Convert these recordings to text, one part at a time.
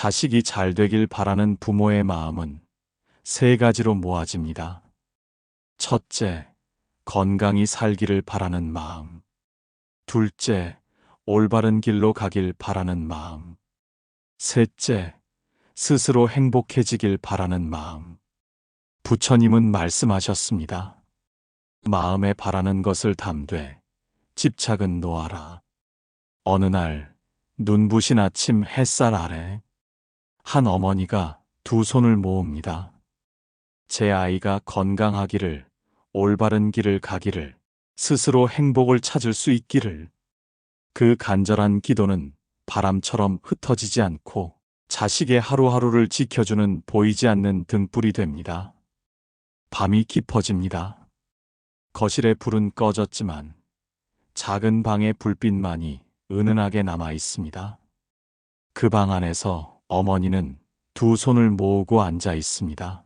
자식이 잘 되길 바라는 부모의 마음은 세 가지로 모아집니다. 첫째, 건강히 살기를 바라는 마음. 둘째, 올바른 길로 가길 바라는 마음. 셋째, 스스로 행복해지길 바라는 마음. 부처님은 말씀하셨습니다. 마음에 바라는 것을 담되 집착은 놓아라. 어느 날 눈부신 아침 햇살 아래 한 어머니가 두 손을 모읍니다. 제 아이가 건강하기를, 올바른 길을 가기를, 스스로 행복을 찾을 수 있기를. 그 간절한 기도는 바람처럼 흩어지지 않고 자식의 하루하루를 지켜주는 보이지 않는 등불이 됩니다. 밤이 깊어집니다. 거실의 불은 꺼졌지만 작은 방의 불빛만이 은은하게 남아 있습니다. 그 방 안에서 어머니는 두 손을 모으고 앉아 있습니다.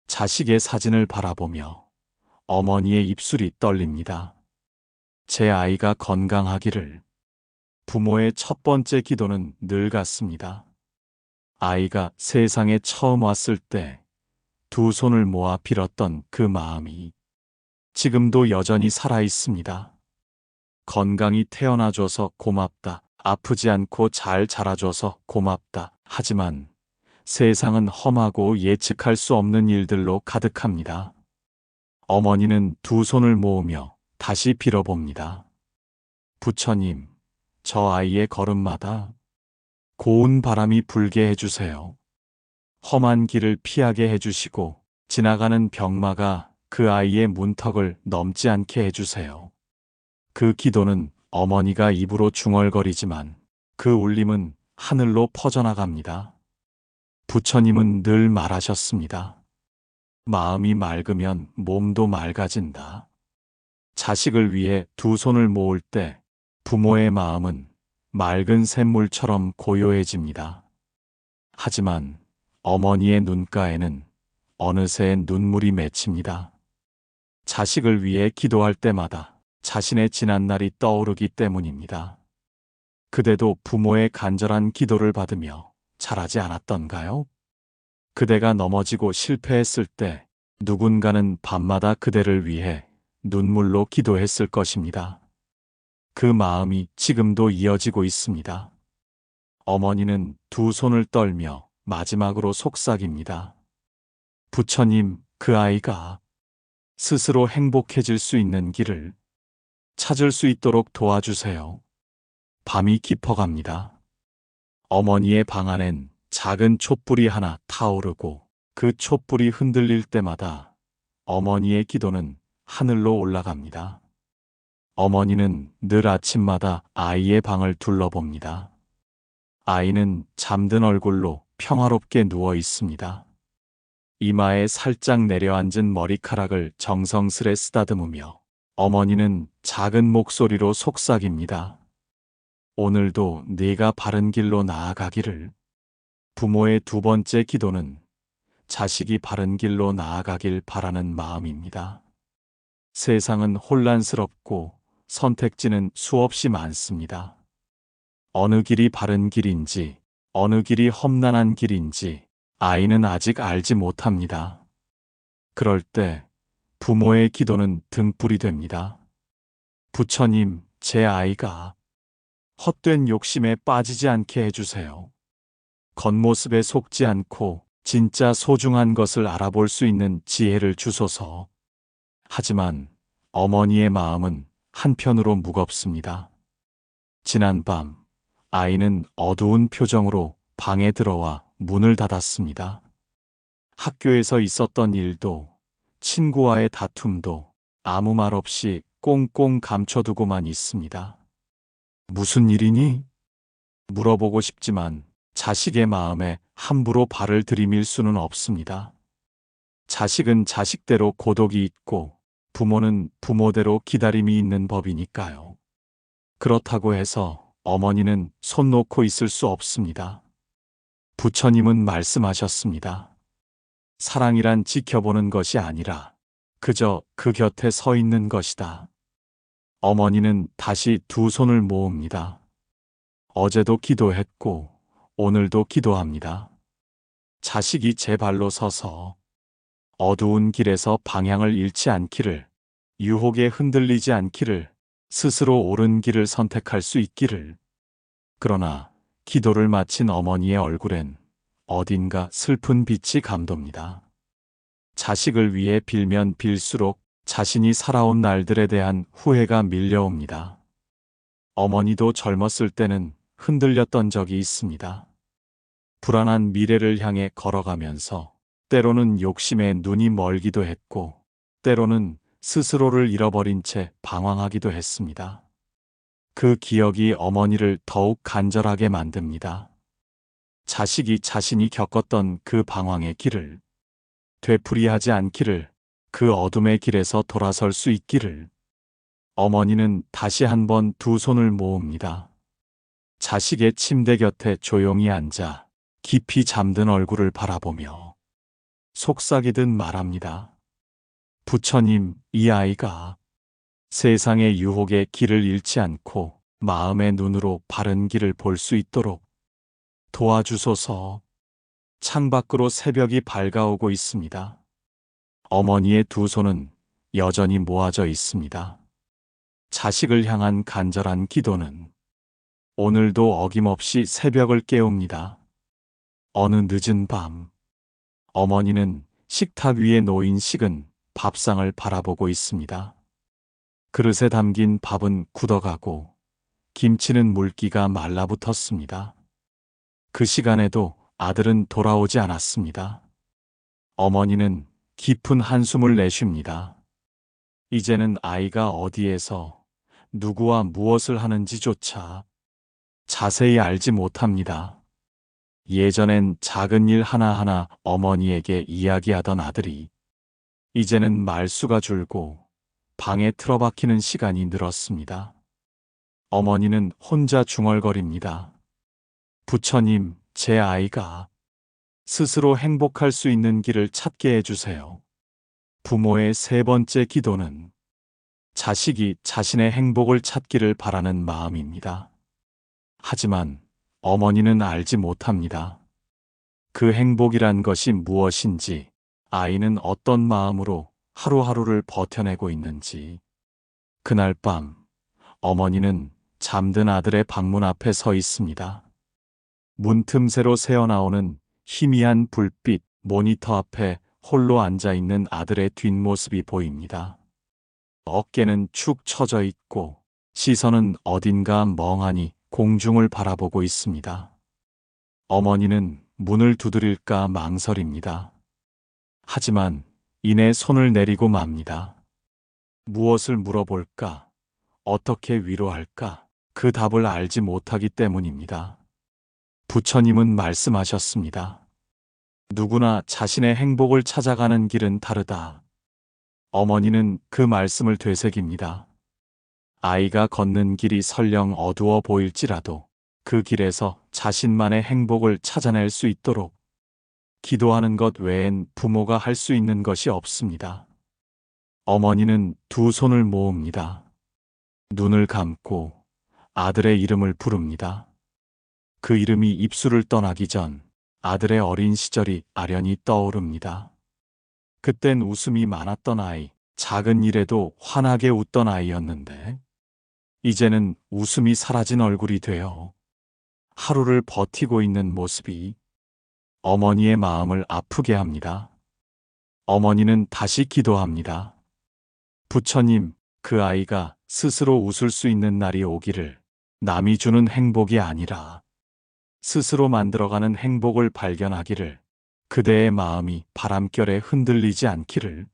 자식의 사진을 바라보며 어머니의 입술이 떨립니다. 제 아이가 건강하기를. 부모의 첫 번째 기도는 늘 같습니다. 아이가 세상에 처음 왔을 때 두 손을 모아 빌었던 그 마음이 지금도 여전히 살아 있습니다. 건강히 태어나줘서 고맙다. 아프지 않고 잘 자라줘서 고맙다. 하지만 세상은 험하고 예측할 수 없는 일들로 가득합니다. 어머니는 두 손을 모으며 다시 빌어봅니다. 부처님, 저 아이의 걸음마다 고운 바람이 불게 해주세요. 험한 길을 피하게 해주시고 지나가는 병마가 그 아이의 문턱을 넘지 않게 해주세요. 그 기도는 어머니가 입으로 중얼거리지만 그 울림은 하늘로 퍼져나갑니다. 부처님은 늘 말하셨습니다. 마음이 맑으면 몸도 맑아진다. 자식을 위해 두 손을 모을 때 부모의 마음은 맑은 샘물처럼 고요해집니다. 하지만 어머니의 눈가에는 어느새 눈물이 맺힙니다. 자식을 위해 기도할 때마다 자신의 지난날이 떠오르기 때문입니다. 그대도 부모의 간절한 기도를 받으며 자라지 않았던가요? 그대가 넘어지고 실패했을 때 누군가는 밤마다 그대를 위해 눈물로 기도했을 것입니다. 그 마음이 지금도 이어지고 있습니다. 어머니는 두 손을 떨며 마지막으로 속삭입니다. 부처님, 그 아이가 스스로 행복해질 수 있는 길을 찾을 수 있도록 도와주세요. 밤이 깊어갑니다. 어머니의 방 안엔 작은 촛불이 하나 타오르고 그 촛불이 흔들릴 때마다 어머니의 기도는 하늘로 올라갑니다. 어머니는 늘 아침마다 아이의 방을 둘러봅니다. 아이는 잠든 얼굴로 평화롭게 누워 있습니다. 이마에 살짝 내려앉은 머리카락을 정성스레 쓰다듬으며 어머니는 작은 목소리로 속삭입니다. 오늘도 네가 바른 길로 나아가기를. 부모의 두 번째 기도는 자식이 바른 길로 나아가길 바라는 마음입니다. 세상은 혼란스럽고 선택지는 수없이 많습니다. 어느 길이 바른 길인지, 어느 길이 험난한 길인지 아이는 아직 알지 못합니다. 그럴 때 부모의 기도는 등불이 됩니다. 부처님, 제 아이가 헛된 욕심에 빠지지 않게 해주세요. 겉모습에 속지 않고 진짜 소중한 것을 알아볼 수 있는 지혜를 주소서. 하지만 어머니의 마음은 한편으로 무겁습니다. 지난 밤 아이는 어두운 표정으로 방에 들어와 문을 닫았습니다. 학교에서 있었던 일도 친구와의 다툼도 아무 말 없이 꽁꽁 감춰두고만 있습니다. 무슨 일이니? 물어보고 싶지만 자식의 마음에 함부로 발을 들이밀 수는 없습니다. 자식은 자식대로 고독이 있고 부모는 부모대로 기다림이 있는 법이니까요. 그렇다고 해서 어머니는 손 놓고 있을 수 없습니다. 부처님은 말씀하셨습니다. 사랑이란 지켜보는 것이 아니라 그저 그 곁에 서 있는 것이다. 어머니는 다시 두 손을 모읍니다. 어제도 기도했고 오늘도 기도합니다. 자식이 제 발로 서서 어두운 길에서 방향을 잃지 않기를, 유혹에 흔들리지 않기를, 스스로 옳은 길을 선택할 수 있기를. 그러나 기도를 마친 어머니의 얼굴엔 어딘가 슬픈 빛이 감돕니다. 자식을 위해 빌면 빌수록 자신이 살아온 날들에 대한 후회가 밀려옵니다. 어머니도 젊었을 때는 흔들렸던 적이 있습니다. 불안한 미래를 향해 걸어가면서 때로는 욕심에 눈이 멀기도 했고, 때로는 스스로를 잃어버린 채 방황하기도 했습니다. 그 기억이 어머니를 더욱 간절하게 만듭니다. 자식이 자신이 겪었던 그 방황의 길을 되풀이하지 않기를, 그 어둠의 길에서 돌아설 수 있기를. 어머니는 다시 한번 두 손을 모읍니다. 자식의 침대 곁에 조용히 앉아 깊이 잠든 얼굴을 바라보며 속삭이듯 말합니다. 부처님, 이 아이가 세상의 유혹의 길을 잃지 않고 마음의 눈으로 바른 길을 볼 수 있도록 도와주소서. 창밖으로 새벽이 밝아오고 있습니다. 어머니의 두 손은 여전히 모아져 있습니다. 자식을 향한 간절한 기도는 오늘도 어김없이 새벽을 깨웁니다. 어느 늦은 밤, 어머니는 식탁 위에 놓인 식은 밥상을 바라보고 있습니다. 그릇에 담긴 밥은 굳어가고 김치는 물기가 말라붙었습니다. 그 시간에도 아들은 돌아오지 않았습니다. 어머니는 깊은 한숨을 내쉽니다. 이제는 아이가 어디에서 누구와 무엇을 하는지조차 자세히 알지 못합니다. 예전엔 작은 일 하나하나 어머니에게 이야기하던 아들이 이제는 말수가 줄고 방에 틀어박히는 시간이 늘었습니다. 어머니는 혼자 중얼거립니다. 부처님, 제 아이가 스스로 행복할 수 있는 길을 찾게 해주세요. 부모의 세 번째 기도는 자식이 자신의 행복을 찾기를 바라는 마음입니다. 하지만 어머니는 알지 못합니다. 그 행복이란 것이 무엇인지, 아이는 어떤 마음으로 하루하루를 버텨내고 있는지. 그날 밤, 어머니는 잠든 아들의 방문 앞에 서 있습니다. 문틈새로 새어나오는 희미한 불빛, 모니터 앞에 홀로 앉아있는 아들의 뒷모습이 보입니다. 어깨는 축 처져 있고 시선은 어딘가 멍하니 공중을 바라보고 있습니다. 어머니는 문을 두드릴까 망설입니다. 하지만 이내 손을 내리고 맙니다. 무엇을 물어볼까? 어떻게 위로할까? 그 답을 알지 못하기 때문입니다. 부처님은 말씀하셨습니다. 누구나 자신의 행복을 찾아가는 길은 다르다. 어머니는 그 말씀을 되새깁니다. 아이가 걷는 길이 설령 어두워 보일지라도 그 길에서 자신만의 행복을 찾아낼 수 있도록 기도하는 것 외엔 부모가 할 수 있는 것이 없습니다. 어머니는 두 손을 모읍니다. 눈을 감고 아들의 이름을 부릅니다. 그 이름이 입술을 떠나기 전 아들의 어린 시절이 아련히 떠오릅니다. 그땐 웃음이 많았던 아이, 작은 일에도 환하게 웃던 아이였는데 이제는 웃음이 사라진 얼굴이 되어 하루를 버티고 있는 모습이 어머니의 마음을 아프게 합니다. 어머니는 다시 기도합니다. 부처님, 그 아이가 스스로 웃을 수 있는 날이 오기를, 남이 주는 행복이 아니라 스스로 만들어가는 행복을 발견하기를, 그대의 마음이 바람결에 흔들리지 않기를.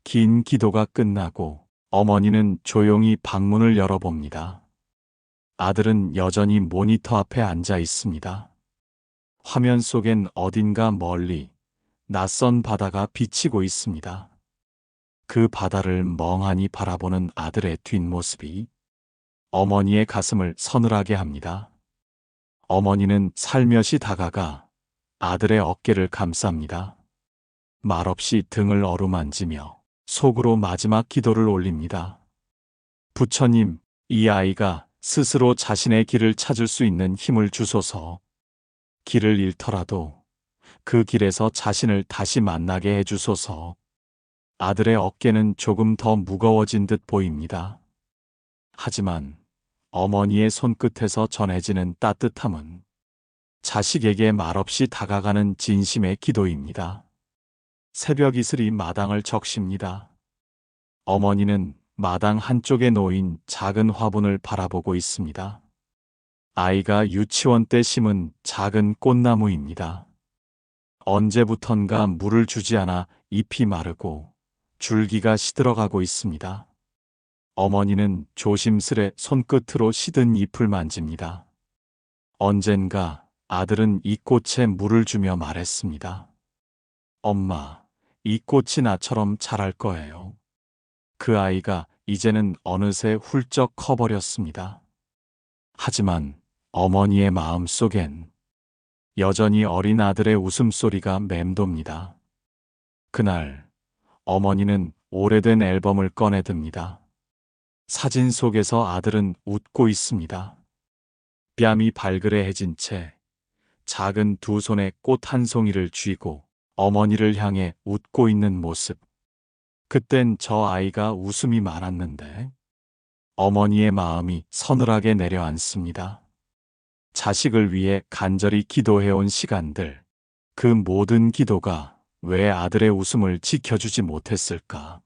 긴 기도가 끝나고 어머니는 조용히 방문을 열어봅니다. 아들은 여전히 모니터 앞에 앉아 있습니다. 화면 속엔 어딘가 멀리 낯선 바다가 비치고 있습니다. 그 바다를 멍하니 바라보는 아들의 뒷모습이 어머니의 가슴을 서늘하게 합니다. 어머니는 살며시 다가가 아들의 어깨를 감쌉니다. 말없이 등을 어루만지며 속으로 마지막 기도를 올립니다. 부처님, 이 아이가 스스로 자신의 길을 찾을 수 있는 힘을 주소서. 길을 잃더라도 그 길에서 자신을 다시 만나게 해주소서. 아들의 어깨는 조금 더 무거워진 듯 보입니다. 하지만 어머니의 손끝에서 전해지는 따뜻함은 자식에게 말없이 다가가는 진심의 기도입니다. 새벽 이슬이 마당을 적십니다. 어머니는 마당 한쪽에 놓인 작은 화분을 바라보고 있습니다. 아이가 유치원 때 심은 작은 꽃나무입니다. 언제부턴가 물을 주지 않아 잎이 마르고 줄기가 시들어가고 있습니다. 어머니는 조심스레 손끝으로 시든 잎을 만집니다. 언젠가 아들은 이 꽃에 물을 주며 말했습니다. 엄마, 이 꽃이 나처럼 자랄 거예요. 그 아이가 이제는 어느새 훌쩍 커버렸습니다. 하지만 어머니의 마음 속엔 여전히 어린 아들의 웃음소리가 맴돕니다. 그날 어머니는 오래된 앨범을 꺼내듭니다. 사진 속에서 아들은 웃고 있습니다. 뺨이 발그레해진 채 작은 두 손에 꽃 한 송이를 쥐고 어머니를 향해 웃고 있는 모습. 그땐 저 아이가 웃음이 많았는데 어머니의 마음이 서늘하게 내려앉습니다. 자식을 위해 간절히 기도해온 시간들, 그 모든 기도가 왜 아들의 웃음을 지켜주지 못했을까?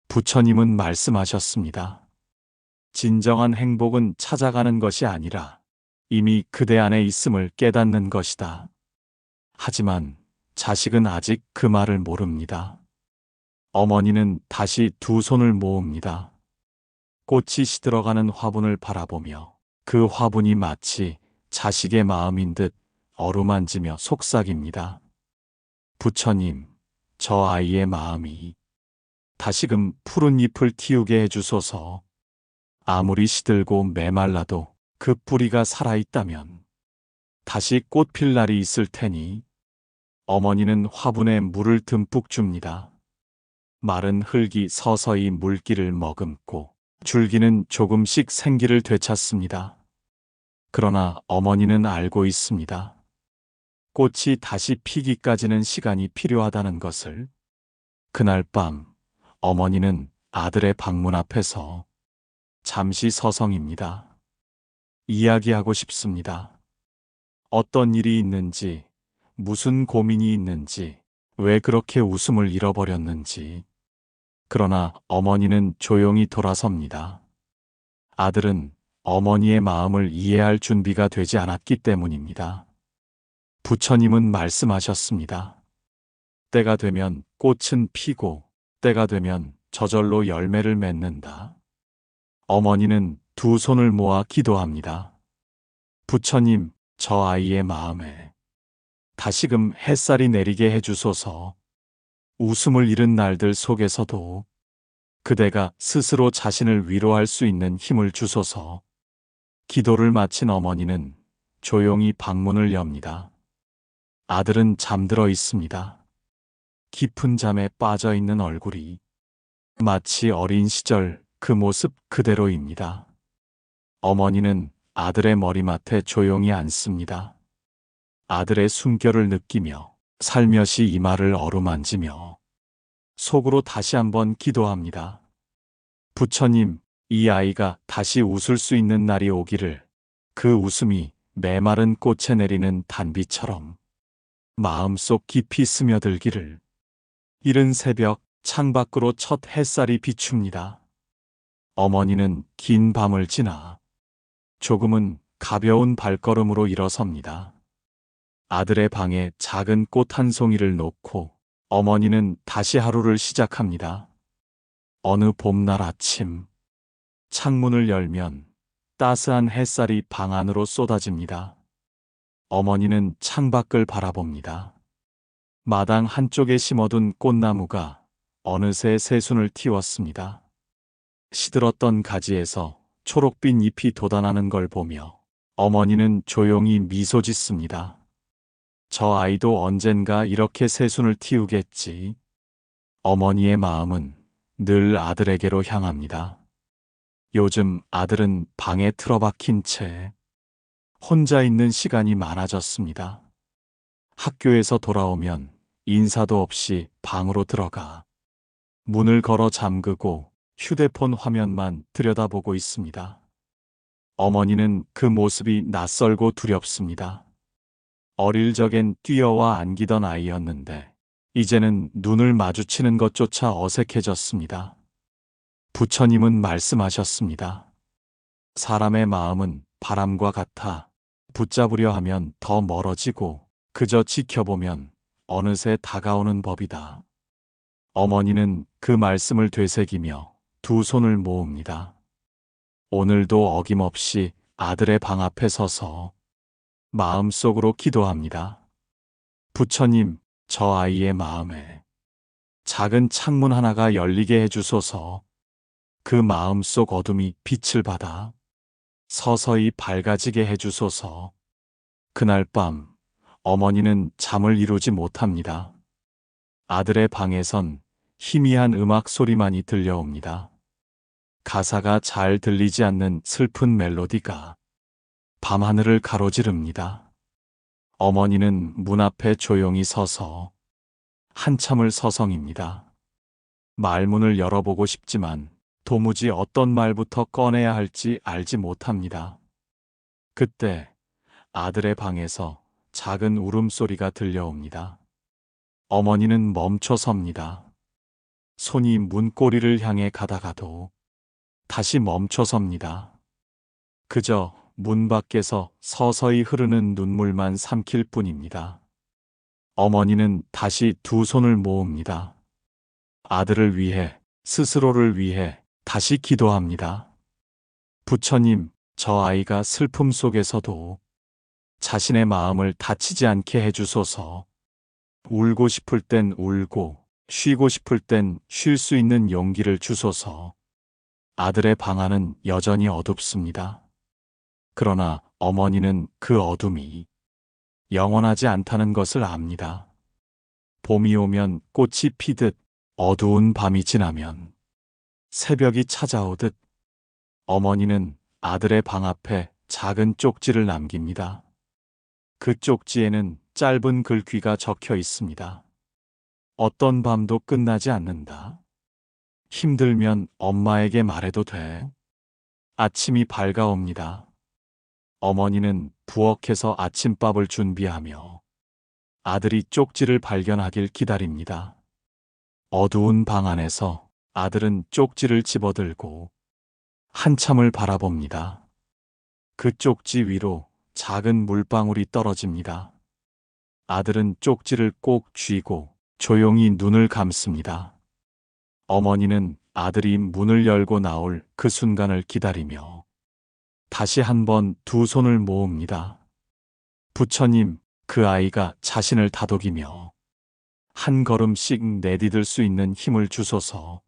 부처님은 말씀하셨습니다. 진정한 행복은 찾아가는 것이 아니라 이미 그대 안에 있음을 깨닫는 것이다. 하지만 자식은 아직 그 말을 모릅니다. 어머니는 다시 두 손을 모읍니다. 꽃이 시들어가는 화분을 바라보며 그 화분이 마치 자식의 마음인 듯 어루만지며 속삭입니다. 부처님, 저 아이의 마음이 다시금 푸른 잎을 틔우게 해주소서. 아무리 시들고 메말라도 그 뿌리가 살아있다면 다시 꽃 필 날이 있을 테니. 어머니는 화분에 물을 듬뿍 줍니다. 마른 흙이 서서히 물기를 머금고 줄기는 조금씩 생기를 되찾습니다. 그러나 어머니는 알고 있습니다. 꽃이 다시 피기까지는 시간이 필요하다는 것을. 그날 밤 어머니는 아들의 방문 앞에서 잠시 서성입니다. 이야기하고 싶습니다. 어떤 일이 있는지, 무슨 고민이 있는지, 왜 그렇게 웃음을 잃어버렸는지. 그러나 어머니는 조용히 돌아섭니다. 아들은 어머니의 마음을 이해할 준비가 되지 않았기 때문입니다. 부처님은 말씀하셨습니다. 때가 되면 꽃은 피고 때가 되면 저절로 열매를 맺는다. 어머니는 두 손을 모아 기도합니다. 부처님, 저 아이의 마음에 다시금 햇살이 내리게 해주소서. 웃음을 잃은 날들 속에서도 그대가 스스로 자신을 위로할 수 있는 힘을 주소서. 기도를 마친 어머니는 조용히 방문을 엽니다. 아들은 잠들어 있습니다. 깊은 잠에 빠져 있는 얼굴이 마치 어린 시절 그 모습 그대로입니다. 어머니는 아들의 머리맡에 조용히 앉습니다. 아들의 숨결을 느끼며 살며시 이마를 어루만지며 속으로 다시 한번 기도합니다. 부처님, 이 아이가 다시 웃을 수 있는 날이 오기를. 그 웃음이 메마른 꽃에 내리는 단비처럼 마음속 깊이 스며들기를. 이른 새벽 창밖으로 첫 햇살이 비춥니다. 어머니는 긴 밤을 지나 조금은 가벼운 발걸음으로 일어섭니다. 아들의 방에 작은 꽃 한 송이를 놓고 어머니는 다시 하루를 시작합니다. 어느 봄날 아침, 창문을 열면 따스한 햇살이 방 안으로 쏟아집니다. 어머니는 창밖을 바라봅니다. 마당 한쪽에 심어둔 꽃나무가 어느새 새순을 틔웠습니다. 시들었던 가지에서 초록빛 잎이 돋아나는 걸 보며 어머니는 조용히 미소 짓습니다. 저 아이도 언젠가 이렇게 새순을 틔우겠지. 어머니의 마음은 늘 아들에게로 향합니다. 요즘 아들은 방에 틀어박힌 채 혼자 있는 시간이 많아졌습니다. 학교에서 돌아오면 인사도 없이 방으로 들어가 문을 걸어 잠그고 휴대폰 화면만 들여다보고 있습니다. 어머니는 그 모습이 낯설고 두렵습니다. 어릴 적엔 뛰어와 안기던 아이였는데 이제는 눈을 마주치는 것조차 어색해졌습니다. 부처님은 말씀하셨습니다. 사람의 마음은 바람과 같아 붙잡으려 하면 더 멀어지고 그저 지켜보면 어느새 다가오는 법이다. 어머니는 그 말씀을 되새기며 두 손을 모읍니다. 오늘도 어김없이 아들의 방 앞에 서서 마음속으로 기도합니다. 부처님, 저 아이의 마음에 작은 창문 하나가 열리게 해주소서. 그 마음속 어둠이 빛을 받아 서서히 밝아지게 해주소서. 그날 밤 어머니는 잠을 이루지 못합니다. 아들의 방에선 희미한 음악 소리만이 들려옵니다. 가사가 잘 들리지 않는 슬픈 멜로디가 밤하늘을 가로지릅니다. 어머니는 문 앞에 조용히 서서 한참을 서성입니다. 말문을 열어보고 싶지만 도무지 어떤 말부터 꺼내야 할지 알지 못합니다. 그때 아들의 방에서 작은 울음소리가 들려옵니다. 어머니는 멈춰 섭니다. 손이 문고리를 향해 가다가도 다시 멈춰 섭니다. 그저 문 밖에서 서서히 흐르는 눈물만 삼킬 뿐입니다. 어머니는 다시 두 손을 모읍니다. 아들을 위해, 스스로를 위해 다시 기도합니다. 부처님, 저 아이가 슬픔 속에서도 자신의 마음을 다치지 않게 해주소서. 울고 싶을 땐 울고, 쉬고 싶을 땐 쉴 수 있는 용기를 주소서. 아들의 방 안은 여전히 어둡습니다. 그러나 어머니는 그 어둠이 영원하지 않다는 것을 압니다. 봄이 오면 꽃이 피듯 어두운 밤이 지나면 새벽이 찾아오듯 어머니는 아들의 방 앞에 작은 쪽지를 남깁니다. 그 쪽지에는 짧은 글귀가 적혀 있습니다. 어떤 밤도 끝나지 않는다. 힘들면 엄마에게 말해도 돼. 아침이 밝아옵니다. 어머니는 부엌에서 아침밥을 준비하며 아들이 쪽지를 발견하길 기다립니다. 어두운 방 안에서 아들은 쪽지를 집어들고 한참을 바라봅니다. 그 쪽지 위로 작은 물방울이 떨어집니다. 아들은 쪽지를 꼭 쥐고 조용히 눈을 감습니다. 어머니는 아들이 문을 열고 나올 그 순간을 기다리며 다시 한번 두 손을 모읍니다. 부처님, 그 아이가 자신을 다독이며 한 걸음씩 내디딜 수 있는 힘을 주소서.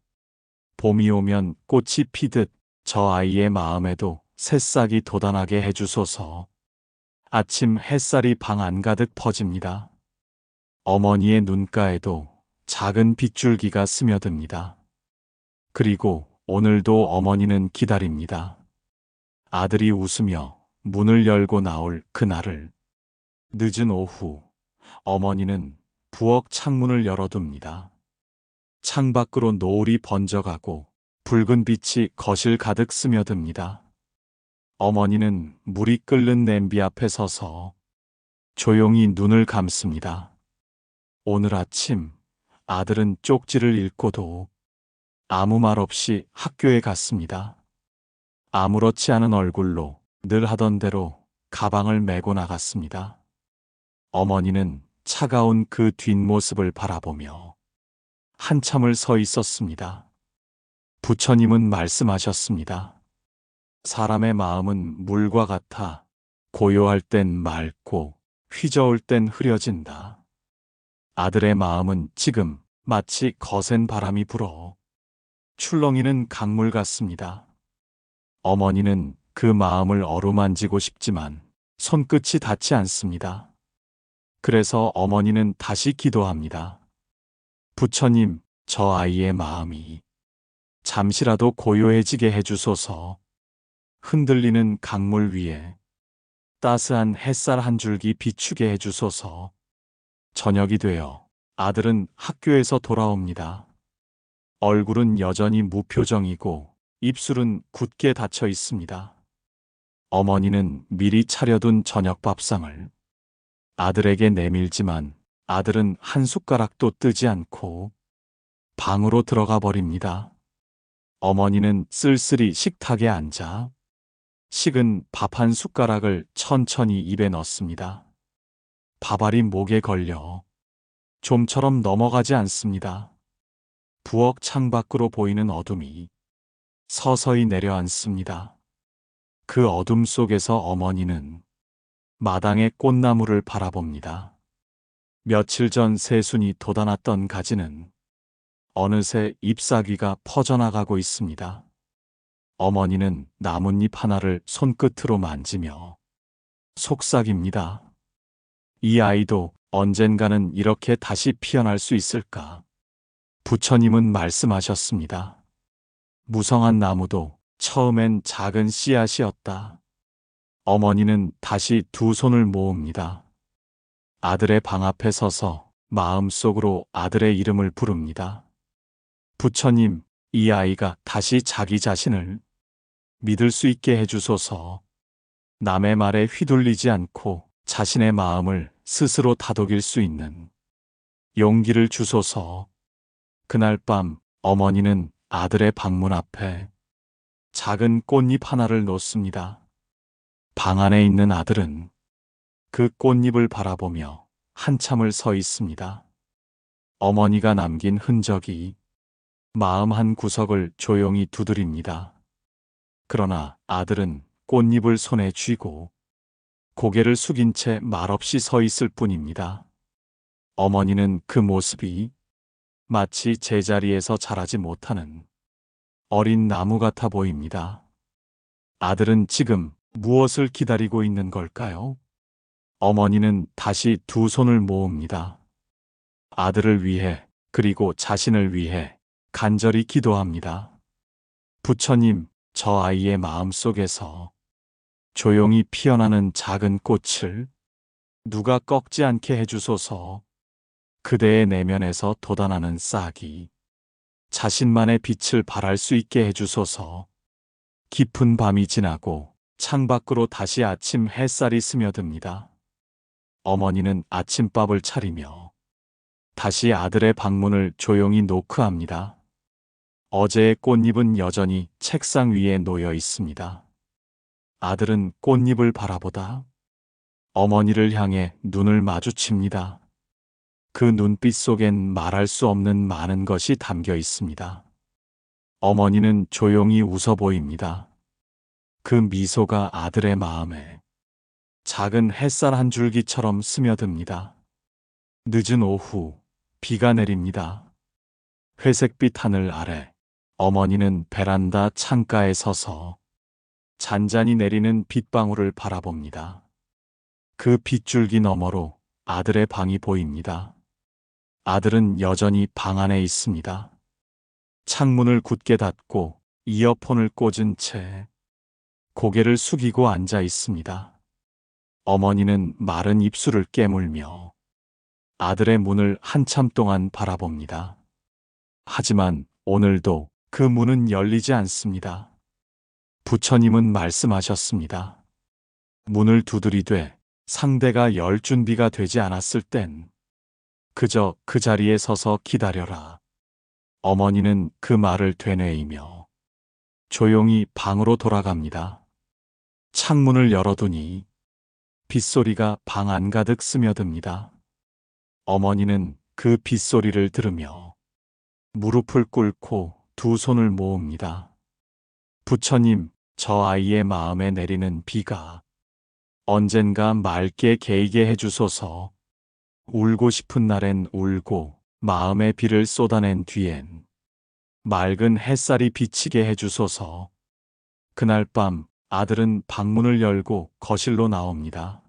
봄이 오면 꽃이 피듯 저 아이의 마음에도 새싹이 돋아나게 해주소서. 아침 햇살이 방 안가득 퍼집니다. 어머니의 눈가에도 작은 빗줄기가 스며듭니다. 그리고 오늘도 어머니는 기다립니다. 아들이 웃으며 문을 열고 나올 그날을. 늦은 오후, 어머니는 부엌 창문을 열어둡니다. 창밖으로 노을이 번져가고 붉은 빛이 거실 가득 스며듭니다. 어머니는 물이 끓는 냄비 앞에 서서 조용히 눈을 감습니다. 오늘 아침 아들은 쪽지를 읽고도 아무 말 없이 학교에 갔습니다. 아무렇지 않은 얼굴로 늘 하던 대로 가방을 메고 나갔습니다. 어머니는 차가운 그 뒷모습을 바라보며 한참을 서 있었습니다. 부처님은 말씀하셨습니다. 사람의 마음은 물과 같아 고요할 땐 맑고 휘저을 땐 흐려진다. 아들의 마음은 지금 마치 거센 바람이 불어 출렁이는 강물 같습니다. 어머니는 그 마음을 어루만지고 싶지만 손끝이 닿지 않습니다. 그래서 어머니는 다시 기도합니다. 부처님, 저 아이의 마음이 잠시라도 고요해지게 해주소서. 흔들리는 강물 위에 따스한 햇살 한 줄기 비추게 해주소서. 저녁이 되어 아들은 학교에서 돌아옵니다. 얼굴은 여전히 무표정이고 입술은 굳게 닫혀 있습니다. 어머니는 미리 차려둔 저녁 밥상을 아들에게 내밀지만 아들은 한 숟가락도 뜨지 않고 방으로 들어가 버립니다. 어머니는 쓸쓸히 식탁에 앉아 식은 밥 한 숟가락을 천천히 입에 넣습니다. 밥알이 목에 걸려 좀처럼 넘어가지 않습니다. 부엌 창밖으로 보이는 어둠이 서서히 내려앉습니다. 그 어둠 속에서 어머니는 마당의 꽃나무를 바라봅니다. 며칠 전 새순이 돋아났던 가지는 어느새 잎사귀가 퍼져나가고 있습니다. 어머니는 나뭇잎 하나를 손끝으로 만지며 속삭입니다. 이 아이도 언젠가는 이렇게 다시 피어날 수 있을까? 부처님은 말씀하셨습니다. 무성한 나무도 처음엔 작은 씨앗이었다. 어머니는 다시 두 손을 모읍니다. 아들의 방 앞에 서서 마음속으로 아들의 이름을 부릅니다. 부처님, 이 아이가 다시 자기 자신을 믿을 수 있게 해주소서. 남의 말에 휘둘리지 않고 자신의 마음을 스스로 다독일 수 있는 용기를 주소서. 그날 밤 어머니는 아들의 방문 앞에 작은 꽃잎 하나를 놓습니다. 방 안에 있는 아들은 그 꽃잎을 바라보며 한참을 서 있습니다. 어머니가 남긴 흔적이 마음 한 구석을 조용히 두드립니다. 그러나 아들은 꽃잎을 손에 쥐고 고개를 숙인 채 말없이 서 있을 뿐입니다. 어머니는 그 모습이 마치 제자리에서 자라지 못하는 어린 나무 같아 보입니다. 아들은 지금 무엇을 기다리고 있는 걸까요? 어머니는 다시 두 손을 모읍니다. 아들을 위해 그리고 자신을 위해 간절히 기도합니다. 부처님, 저 아이의 마음 속에서 조용히 피어나는 작은 꽃을 누가 꺾지 않게 해주소서. 그대의 내면에서 돋아나는 싹이 자신만의 빛을 발할 수 있게 해주소서. 깊은 밤이 지나고 창밖으로 다시 아침 햇살이 스며듭니다. 어머니는 아침밥을 차리며 다시 아들의 방문을 조용히 노크합니다. 어제의 꽃잎은 여전히 책상 위에 놓여 있습니다. 아들은 꽃잎을 바라보다 어머니를 향해 눈을 마주칩니다. 그 눈빛 속엔 말할 수 없는 많은 것이 담겨 있습니다. 어머니는 조용히 웃어 보입니다. 그 미소가 아들의 마음에 작은 햇살 한 줄기처럼 스며듭니다. 늦은 오후, 비가 내립니다. 회색빛 하늘 아래 어머니는 베란다 창가에 서서 잔잔히 내리는 빗방울을 바라봅니다. 그 빗줄기 너머로 아들의 방이 보입니다. 아들은 여전히 방 안에 있습니다. 창문을 굳게 닫고 이어폰을 꽂은 채 고개를 숙이고 앉아 있습니다. 어머니는 마른 입술을 깨물며 아들의 문을 한참 동안 바라봅니다. 하지만 오늘도 그 문은 열리지 않습니다. 부처님은 말씀하셨습니다. 문을 두드리되 상대가 열 준비가 되지 않았을 땐 그저 그 자리에 서서 기다려라. 어머니는 그 말을 되뇌이며 조용히 방으로 돌아갑니다. 창문을 열어두니 빗소리가 방 안가득 스며듭니다. 어머니는 그 빗소리를 들으며 무릎을 꿇고 두 손을 모읍니다. 부처님, 저 아이의 마음에 내리는 비가 언젠가 맑게 개이게 해주소서. 울고 싶은 날엔 울고 마음의 비를 쏟아낸 뒤엔 맑은 햇살이 비치게 해주소서. 그날 밤 아들은 방문을 열고 거실로 나옵니다.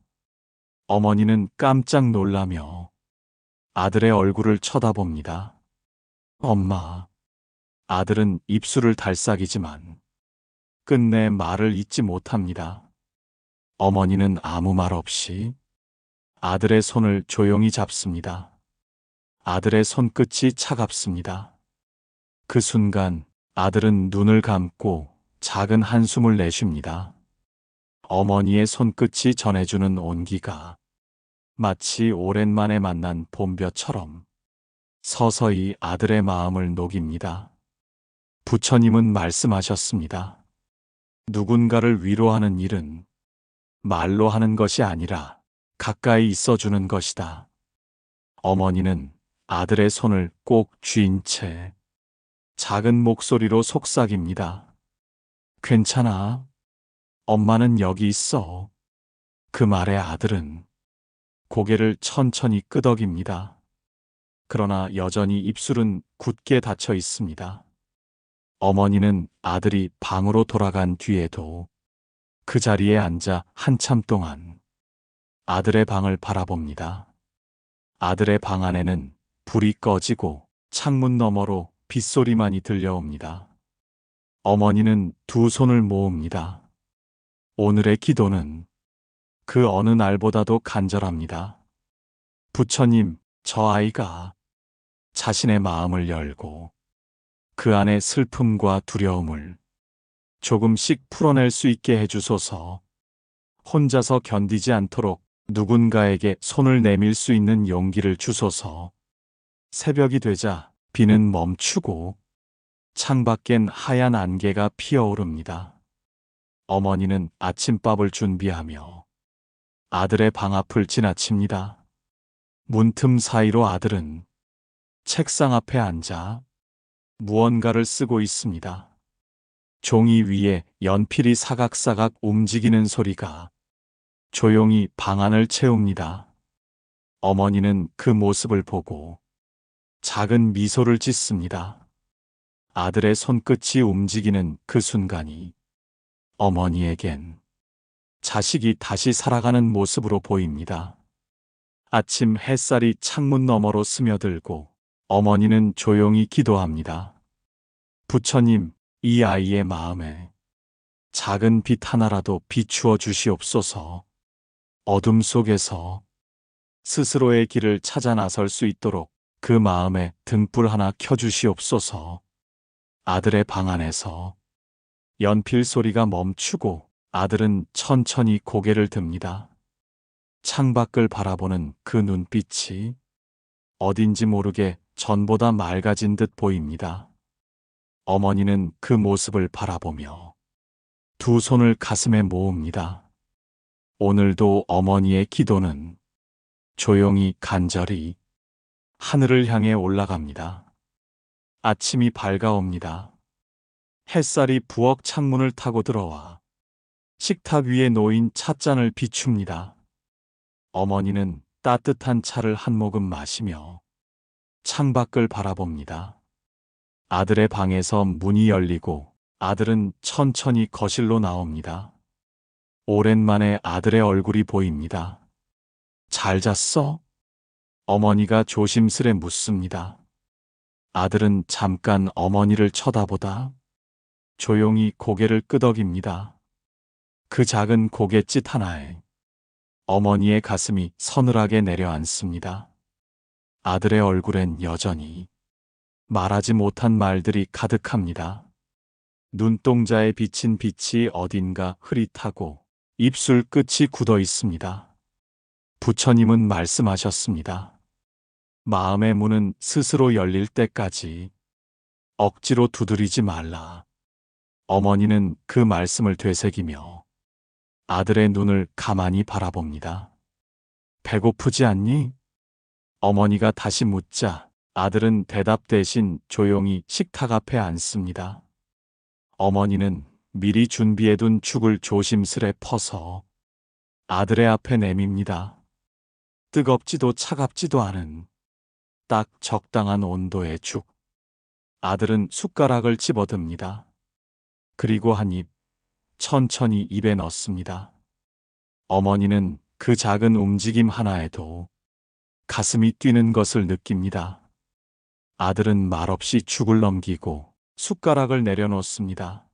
어머니는 깜짝 놀라며 아들의 얼굴을 쳐다봅니다. 엄마. 아들은 입술을 달싹이지만 끝내 말을 잇지 못합니다. 어머니는 아무 말 없이 아들의 손을 조용히 잡습니다. 아들의 손끝이 차갑습니다. 그 순간 아들은 눈을 감고 작은 한숨을 내쉽니다. 어머니의 손끝이 전해주는 온기가 마치 오랜만에 만난 봄볕처럼 서서히 아들의 마음을 녹입니다. 부처님은 말씀하셨습니다. 누군가를 위로하는 일은 말로 하는 것이 아니라 가까이 있어주는 것이다. 어머니는 아들의 손을 꼭 쥐인 채 작은 목소리로 속삭입니다. 괜찮아. 엄마는 여기 있어. 그 말에 아들은 고개를 천천히 끄덕입니다. 그러나 여전히 입술은 굳게 닫혀 있습니다. 어머니는 아들이 방으로 돌아간 뒤에도 그 자리에 앉아 한참 동안 아들의 방을 바라봅니다. 아들의 방 안에는 불이 꺼지고 창문 너머로 빗소리만이 들려옵니다. 어머니는 두 손을 모읍니다. 오늘의 기도는 그 어느 날보다도 간절합니다. 부처님, 저 아이가 자신의 마음을 열고 그 안의 슬픔과 두려움을 조금씩 풀어낼 수 있게 해주소서. 혼자서 견디지 않도록 누군가에게 손을 내밀 수 있는 용기를 주소서. 새벽이 되자 비는 멈추고 창밖엔 하얀 안개가 피어오릅니다. 어머니는 아침밥을 준비하며 아들의 방 앞을 지나칩니다. 문틈 사이로 아들은 책상 앞에 앉아 무언가를 쓰고 있습니다. 종이 위에 연필이 사각사각 움직이는 소리가 조용히 방 안을 채웁니다. 어머니는 그 모습을 보고 작은 미소를 짓습니다. 아들의 손끝이 움직이는 그 순간이 어머니에겐 자식이 다시 살아가는 모습으로 보입니다. 아침 햇살이 창문 너머로 스며들고 어머니는 조용히 기도합니다. 부처님, 이 아이의 마음에 작은 빛 하나라도 비추어 주시옵소서. 어둠 속에서 스스로의 길을 찾아 나설 수 있도록 그 마음에 등불 하나 켜주시옵소서. 아들의 방 안에서 연필 소리가 멈추고 아들은 천천히 고개를 듭니다. 창밖을 바라보는 그 눈빛이 어딘지 모르게 전보다 맑아진 듯 보입니다. 어머니는 그 모습을 바라보며 두 손을 가슴에 모읍니다. 오늘도 어머니의 기도는 조용히 간절히 하늘을 향해 올라갑니다. 아침이 밝아옵니다. 햇살이 부엌 창문을 타고 들어와 식탁 위에 놓인 찻잔을 비춥니다. 어머니는 따뜻한 차를 한 모금 마시며 창밖을 바라봅니다. 아들의 방에서 문이 열리고 아들은 천천히 거실로 나옵니다. 오랜만에 아들의 얼굴이 보입니다. 잘 잤어? 어머니가 조심스레 묻습니다. 아들은 잠깐 어머니를 쳐다보다 조용히 고개를 끄덕입니다. 그 작은 고갯짓 하나에 어머니의 가슴이 서늘하게 내려앉습니다. 아들의 얼굴엔 여전히 말하지 못한 말들이 가득합니다. 눈동자에 비친 빛이 어딘가 흐릿하고 입술 끝이 굳어 있습니다. 부처님은 말씀하셨습니다. 마음의 문은 스스로 열릴 때까지 억지로 두드리지 말라. 어머니는 그 말씀을 되새기며 아들의 눈을 가만히 바라봅니다. 배고프지 않니? 어머니가 다시 묻자 아들은 대답 대신 조용히 식탁 앞에 앉습니다. 어머니는 미리 준비해둔 죽을 조심스레 퍼서 아들의 앞에 내밉니다. 뜨겁지도 차갑지도 않은 딱 적당한 온도의 죽. 아들은 숟가락을 집어듭니다. 그리고 한 입 천천히 입에 넣습니다. 어머니는 그 작은 움직임 하나에도 가슴이 뛰는 것을 느낍니다. 아들은 말없이 죽을 넘기고 숟가락을 내려놓습니다.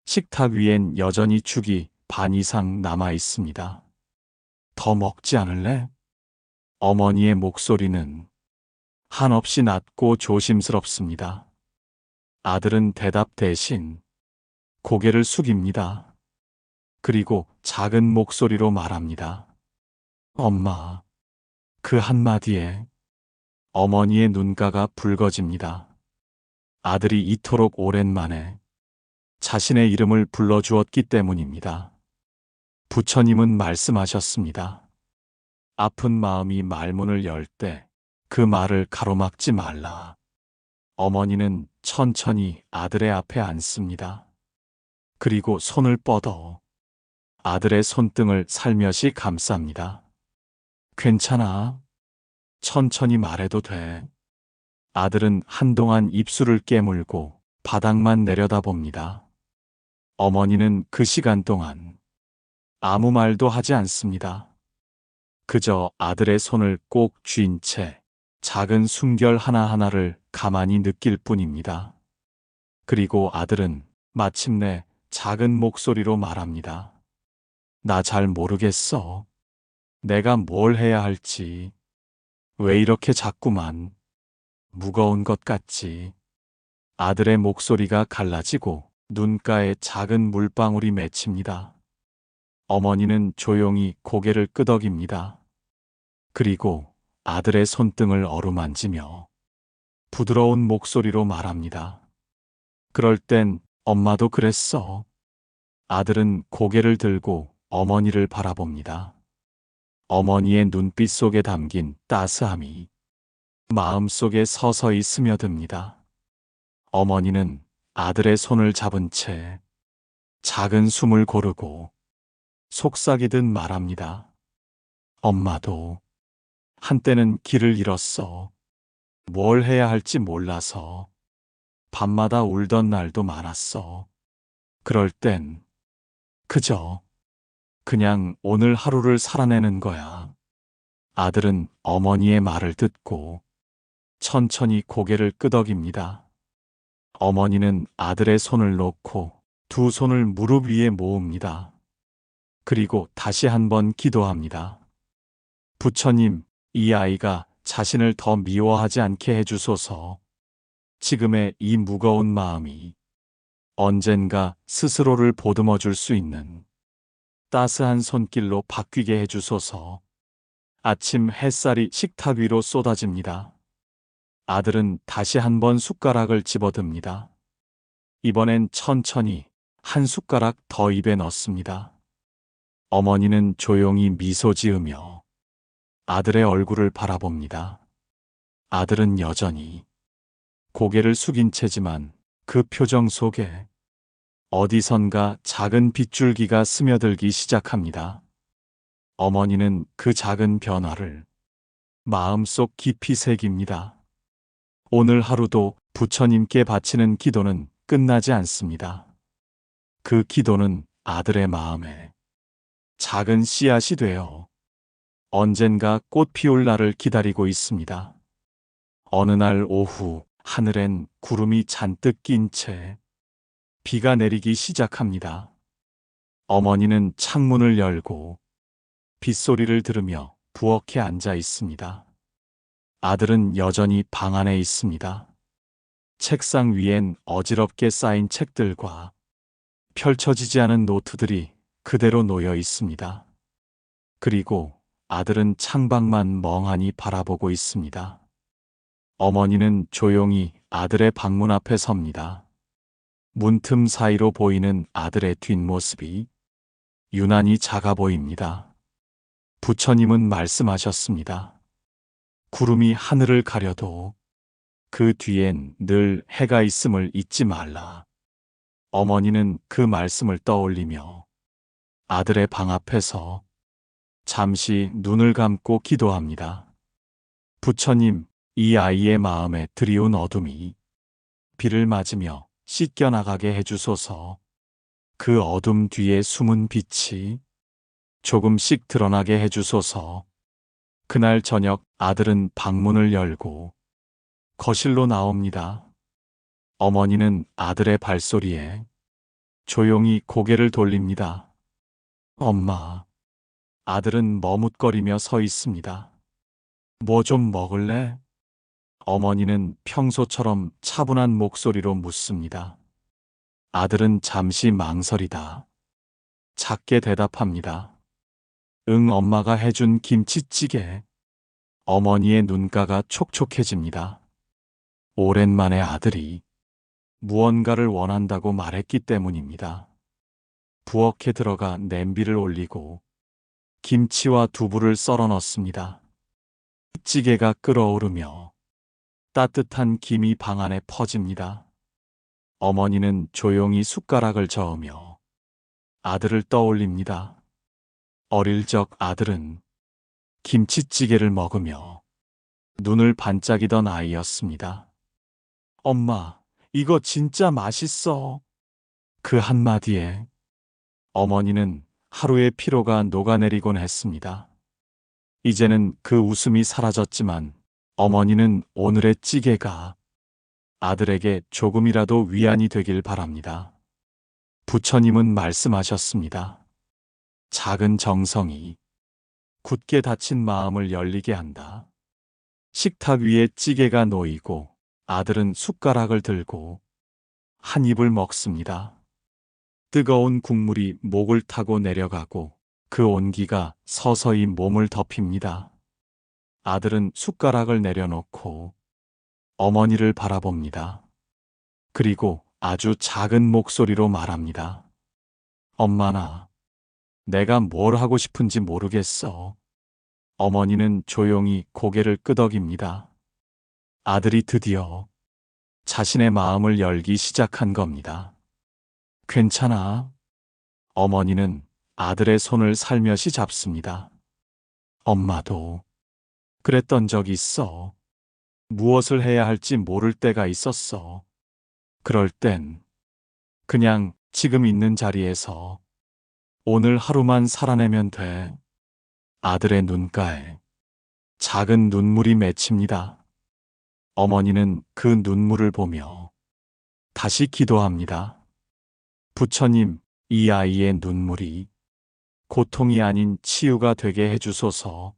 식탁 위엔 여전히 죽이 반 이상 남아 있습니다. 더 먹지 않을래? 어머니의 목소리는 한없이 낮고 조심스럽습니다. 아들은 대답 대신 고개를 숙입니다. 그리고 작은 목소리로 말합니다. 엄마. 그 한마디에 어머니의 눈가가 붉어집니다. 아들이 이토록 오랜만에 자신의 이름을 불러주었기 때문입니다. 부처님은 말씀하셨습니다. 아픈 마음이 말문을 열 때 그 말을 가로막지 말라. 어머니는 천천히 아들의 앞에 앉습니다. 그리고 손을 뻗어 아들의 손등을 살며시 감쌉니다. 괜찮아. 천천히 말해도 돼. 아들은 한동안 입술을 깨물고 바닥만 내려다봅니다. 어머니는 그 시간 동안 아무 말도 하지 않습니다. 그저 아들의 손을 꼭 쥔 채 작은 숨결 하나하나를 가만히 느낄 뿐입니다. 그리고 아들은 마침내 작은 목소리로 말합니다. 나 잘 모르겠어. 내가 뭘 해야 할지. 왜 이렇게 자꾸만 무거운 것 같지. 아들의 목소리가 갈라지고 눈가에 작은 물방울이 맺힙니다. 어머니는 조용히 고개를 끄덕입니다. 그리고 아들의 손등을 어루만지며 부드러운 목소리로 말합니다. 그럴 땐 엄마도 그랬어. 아들은 고개를 들고 어머니를 바라봅니다. 어머니의 눈빛 속에 담긴 따스함이 마음속에 서서히 스며듭니다. 어머니는 아들의 손을 잡은 채 작은 숨을 고르고 속삭이듯 말합니다. 엄마도 한때는 길을 잃었어. 뭘 해야 할지 몰라서 밤마다 울던 날도 많았어. 그럴 땐 그저 그냥 오늘 하루를 살아내는 거야. 아들은 어머니의 말을 듣고 천천히 고개를 끄덕입니다. 어머니는 아들의 손을 놓고 두 손을 무릎 위에 모읍니다. 그리고 다시 한번 기도합니다. 부처님, 이 아이가 자신을 더 미워하지 않게 해주소서. 지금의 이 무거운 마음이 언젠가 스스로를 보듬어 줄 수 있는 따스한 손길로 바뀌게 해주소서. 아침 햇살이 식탁 위로 쏟아집니다. 아들은 다시 한번 숟가락을 집어듭니다. 이번엔 천천히 한 숟가락 더 입에 넣습니다. 어머니는 조용히 미소 지으며 아들의 얼굴을 바라봅니다. 아들은 여전히 고개를 숙인 채지만 그 표정 속에 어디선가 작은 빗줄기가 스며들기 시작합니다. 어머니는 그 작은 변화를 마음속 깊이 새깁니다. 오늘 하루도 부처님께 바치는 기도는 끝나지 않습니다. 그 기도는 아들의 마음에 작은 씨앗이 되어 언젠가 꽃 피울 날을 기다리고 있습니다. 어느 날 오후 하늘엔 구름이 잔뜩 낀 채 비가 내리기 시작합니다. 어머니는 창문을 열고 빗소리를 들으며 부엌에 앉아 있습니다. 아들은 여전히 방 안에 있습니다. 책상 위엔 어지럽게 쌓인 책들과 펼쳐지지 않은 노트들이 그대로 놓여 있습니다. 그리고 아들은 창밖만 멍하니 바라보고 있습니다. 어머니는 조용히 아들의 방문 앞에 섭니다. 문틈 사이로 보이는 아들의 뒷모습이 유난히 작아 보입니다. 부처님은 말씀하셨습니다. 구름이 하늘을 가려도 그 뒤엔 늘 해가 있음을 잊지 말라. 어머니는 그 말씀을 떠올리며 아들의 방 앞에서 잠시 눈을 감고 기도합니다. 부처님, 이 아이의 마음에 드리운 어둠이 비를 맞으며 씻겨나가게 해주소서. 그 어둠 뒤에 숨은 빛이 조금씩 드러나게 해주소서. 그날 저녁 아들은 방문을 열고 거실로 나옵니다. 어머니는 아들의 발소리에 조용히 고개를 돌립니다. 엄마. 아들은 머뭇거리며 서 있습니다. 뭐 좀 먹을래? 어머니는 평소처럼 차분한 목소리로 묻습니다. 아들은 잠시 망설이다 작게 대답합니다. 응, 엄마가 해준 김치찌개. 어머니의 눈가가 촉촉해집니다. 오랜만에 아들이 무언가를 원한다고 말했기 때문입니다. 부엌에 들어가 냄비를 올리고 김치와 두부를 썰어 넣습니다. 찌개가 끓어오르며 따뜻한 김이 방 안에 퍼집니다. 어머니는 조용히 숟가락을 저으며 아들을 떠올립니다. 어릴 적 아들은 김치찌개를 먹으며 눈을 반짝이던 아이였습니다. 엄마, 이거 진짜 맛있어. 그 한마디에 어머니는 하루의 피로가 녹아내리곤 했습니다. 이제는 그 웃음이 사라졌지만 어머니는 오늘의 찌개가 아들에게 조금이라도 위안이 되길 바랍니다. 부처님은 말씀하셨습니다. 작은 정성이 굳게 닫힌 마음을 열리게 한다. 식탁 위에 찌개가 놓이고 아들은 숟가락을 들고 한 입을 먹습니다. 뜨거운 국물이 목을 타고 내려가고 그 온기가 서서히 몸을 덮입니다. 아들은 숟가락을 내려놓고 어머니를 바라봅니다. 그리고 아주 작은 목소리로 말합니다. 엄마나, 내가 뭘 하고 싶은지 모르겠어. 어머니는 조용히 고개를 끄덕입니다. 아들이 드디어 자신의 마음을 열기 시작한 겁니다. 괜찮아. 어머니는 아들의 손을 살며시 잡습니다. 엄마도 그랬던 적 있어. 무엇을 해야 할지 모를 때가 있었어. 그럴 땐 그냥 지금 있는 자리에서 오늘 하루만 살아내면 돼. 아들의 눈가에 작은 눈물이 맺힙니다. 어머니는 그 눈물을 보며 다시 기도합니다. 부처님, 이 아이의 눈물이 고통이 아닌 치유가 되게 해주소서.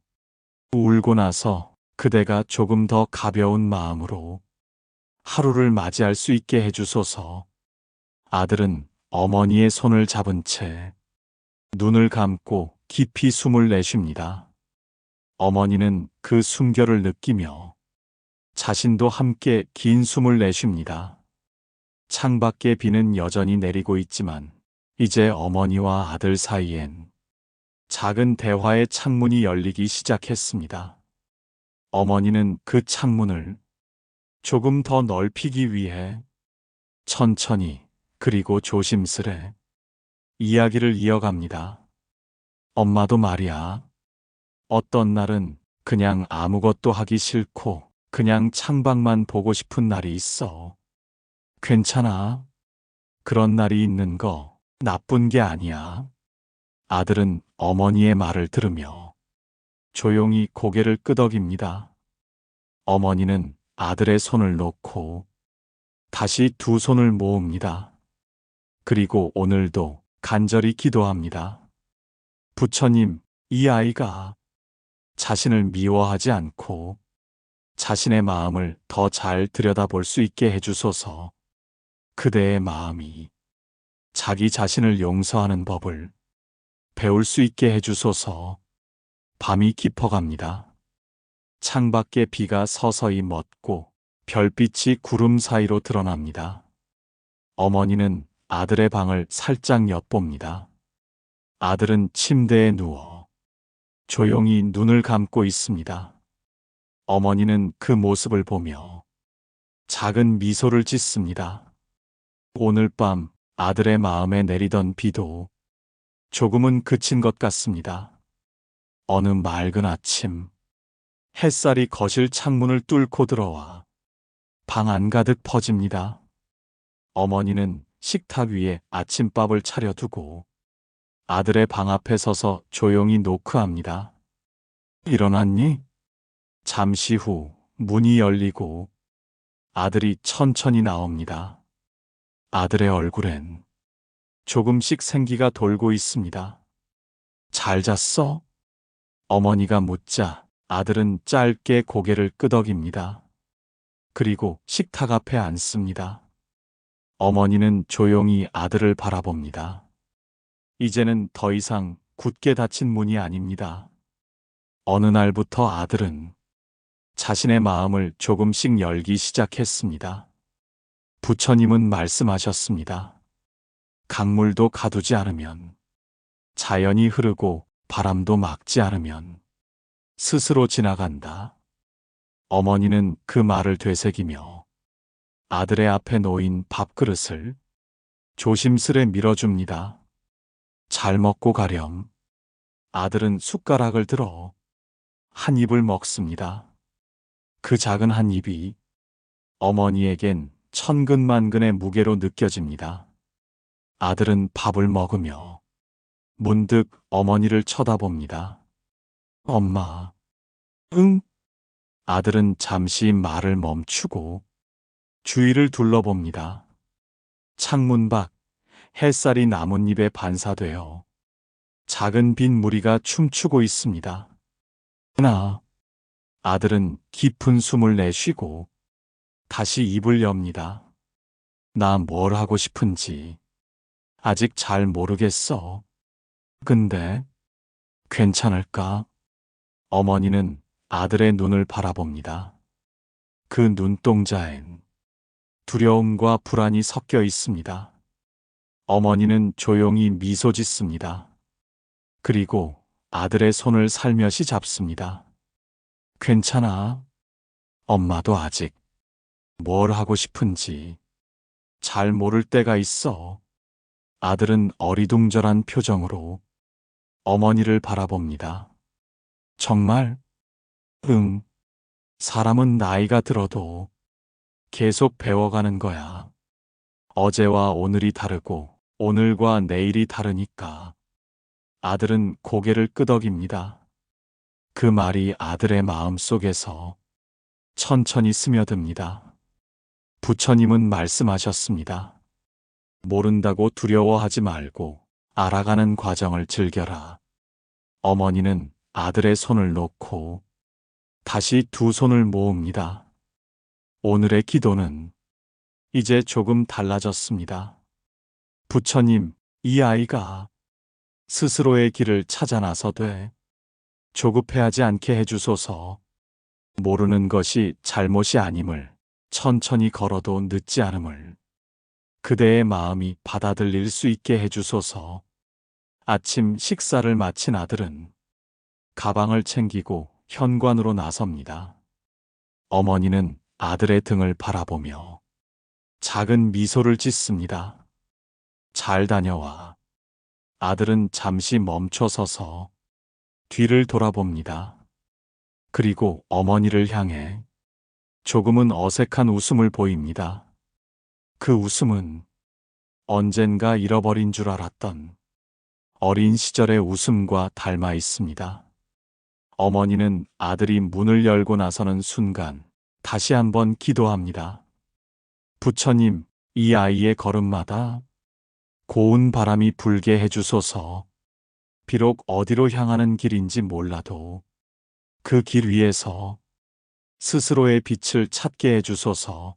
울고 나서 그대가 조금 더 가벼운 마음으로 하루를 맞이할 수 있게 해주소서. 아들은 어머니의 손을 잡은 채 눈을 감고 깊이 숨을 내쉽니다. 어머니는 그 숨결을 느끼며 자신도 함께 긴 숨을 내쉽니다. 창밖에 비는 여전히 내리고 있지만 이제 어머니와 아들 사이엔 작은 대화의 창문이 열리기 시작했습니다. 어머니는 그 창문을 조금 더 넓히기 위해 천천히 그리고 조심스레 이야기를 이어갑니다. 엄마도 말이야. 어떤 날은 그냥 아무것도 하기 싫고 그냥 창밖만 보고 싶은 날이 있어. 괜찮아. 그런 날이 있는 거 나쁜 게 아니야. 아들은 어머니의 말을 들으며 조용히 고개를 끄덕입니다. 어머니는 아들의 손을 놓고 다시 두 손을 모읍니다. 그리고 오늘도 간절히 기도합니다. 부처님, 이 아이가 자신을 미워하지 않고 자신의 마음을 더 잘 들여다볼 수 있게 해주소서. 그대의 마음이 자기 자신을 용서하는 법을 배울 수 있게 해주소서. 밤이 깊어갑니다. 창밖에 비가 서서히 멎고 별빛이 구름 사이로 드러납니다. 어머니는 아들의 방을 살짝 엿봅니다. 아들은 침대에 누워 조용히 눈을 감고 있습니다. 어머니는 그 모습을 보며 작은 미소를 짓습니다. 오늘 밤 아들의 마음에 내리던 비도 조금은 그친 것 같습니다. 어느 맑은 아침, 햇살이 거실 창문을 뚫고 들어와 방 안가득 퍼집니다. 어머니는 식탁 위에 아침밥을 차려두고 아들의 방 앞에 서서 조용히 노크합니다. 일어났니? 잠시 후 문이 열리고 아들이 천천히 나옵니다. 아들의 얼굴엔 조금씩 생기가 돌고 있습니다. 잘 잤어? 어머니가 묻자 아들은 짧게 고개를 끄덕입니다. 그리고 식탁 앞에 앉습니다. 어머니는 조용히 아들을 바라봅니다. 이제는 더 이상 굳게 닫힌 문이 아닙니다. 어느 날부터 아들은 자신의 마음을 조금씩 열기 시작했습니다. 부처님은 말씀하셨습니다. 강물도 가두지 않으면, 자연이 흐르고 바람도 막지 않으면 스스로 지나간다. 어머니는 그 말을 되새기며 아들의 앞에 놓인 밥그릇을 조심스레 밀어줍니다. 잘 먹고 가렴. 아들은 숟가락을 들어 한 입을 먹습니다. 그 작은 한 입이 어머니에겐 천근만근의 무게로 느껴집니다. 아들은 밥을 먹으며 문득 어머니를 쳐다봅니다. 엄마. 응? 아들은 잠시 말을 멈추고 주위를 둘러봅니다. 창문 밖 햇살이 나뭇잎에 반사되어 작은 빈 무리가 춤추고 있습니다. 아들은 깊은 숨을 내쉬고 다시 입을 엽니다. 나 뭘 하고 싶은지 아직 잘 모르겠어. 근데 괜찮을까? 어머니는 아들의 눈을 바라봅니다. 그 눈동자엔 두려움과 불안이 섞여 있습니다. 어머니는 조용히 미소 짓습니다. 그리고 아들의 손을 살며시 잡습니다. 괜찮아. 엄마도 아직 뭘 하고 싶은지 잘 모를 때가 있어. 아들은 어리둥절한 표정으로 어머니를 바라봅니다. 정말? 응. 사람은 나이가 들어도 계속 배워가는 거야. 어제와 오늘이 다르고 오늘과 내일이 다르니까. 아들은 고개를 끄덕입니다. 그 말이 아들의 마음 속에서 천천히 스며듭니다. 부처님은 말씀하셨습니다. 모른다고 두려워하지 말고 알아가는 과정을 즐겨라. 어머니는 아들의 손을 놓고 다시 두 손을 모읍니다. 오늘의 기도는 이제 조금 달라졌습니다. 부처님, 이 아이가 스스로의 길을 찾아 나서되 조급해하지 않게 해주소서. 모르는 것이 잘못이 아님을, 천천히 걸어도 늦지 않음을 그대의 마음이 받아들일 수 있게 해주소서. 아침 식사를 마친 아들은 가방을 챙기고 현관으로 나섭니다. 어머니는 아들의 등을 바라보며 작은 미소를 짓습니다. 잘 다녀와. 아들은 잠시 멈춰 서서 뒤를 돌아봅니다. 그리고 어머니를 향해 조금은 어색한 웃음을 보입니다. 그 웃음은 언젠가 잃어버린 줄 알았던 어린 시절의 웃음과 닮아 있습니다. 어머니는 아들이 문을 열고 나서는 순간 다시 한번 기도합니다. 부처님, 이 아이의 걸음마다 고운 바람이 불게 해주소서. 비록 어디로 향하는 길인지 몰라도 그 길 위에서 스스로의 빛을 찾게 해주소서.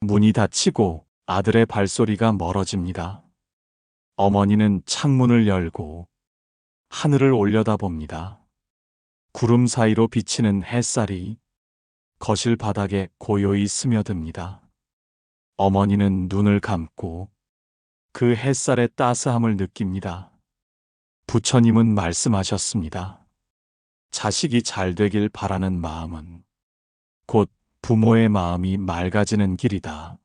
문이 닫히고 아들의 발소리가 멀어집니다. 어머니는 창문을 열고 하늘을 올려다봅니다. 구름 사이로 비치는 햇살이 거실 바닥에 고요히 스며듭니다. 어머니는 눈을 감고 그 햇살의 따스함을 느낍니다. 부처님은 말씀하셨습니다. 자식이 잘 되길 바라는 마음은 곧 부모의 마음이 맑아지는 길이다.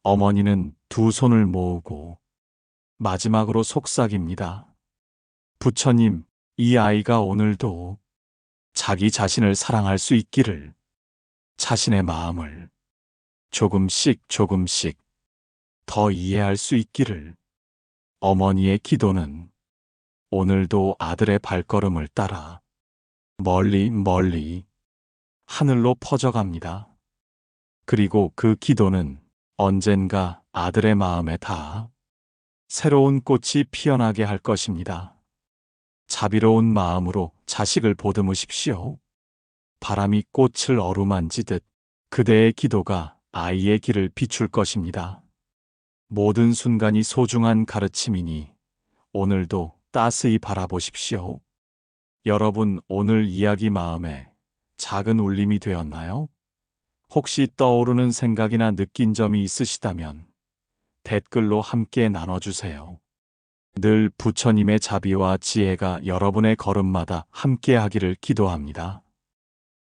어머니는 두 손을 모으고 마지막으로 속삭입니다. 부처님, 이 아이가 오늘도 자기 자신을 사랑할 수 있기를, 자신의 마음을 조금씩 조금씩 더 이해할 수 있기를. 어머니의 기도는 오늘도 아들의 발걸음을 따라 멀리 멀리 하늘로 퍼져갑니다. 그리고 그 기도는 언젠가 아들의 마음에 닿아 새로운 꽃이 피어나게 할 것입니다. 자비로운 마음으로 자식을 보듬으십시오. 바람이 꽃을 어루만지듯 그대의 기도가 아이의 길을 비출 것입니다. 모든 순간이 소중한 가르침이니 오늘도 따스히 바라보십시오. 여러분, 오늘 이야기 마음에 작은 울림이 되었나요? 혹시 떠오르는 생각이나 느낀 점이 있으시다면 댓글로 함께 나눠주세요. 늘 부처님의 자비와 지혜가 여러분의 걸음마다 함께하기를 기도합니다.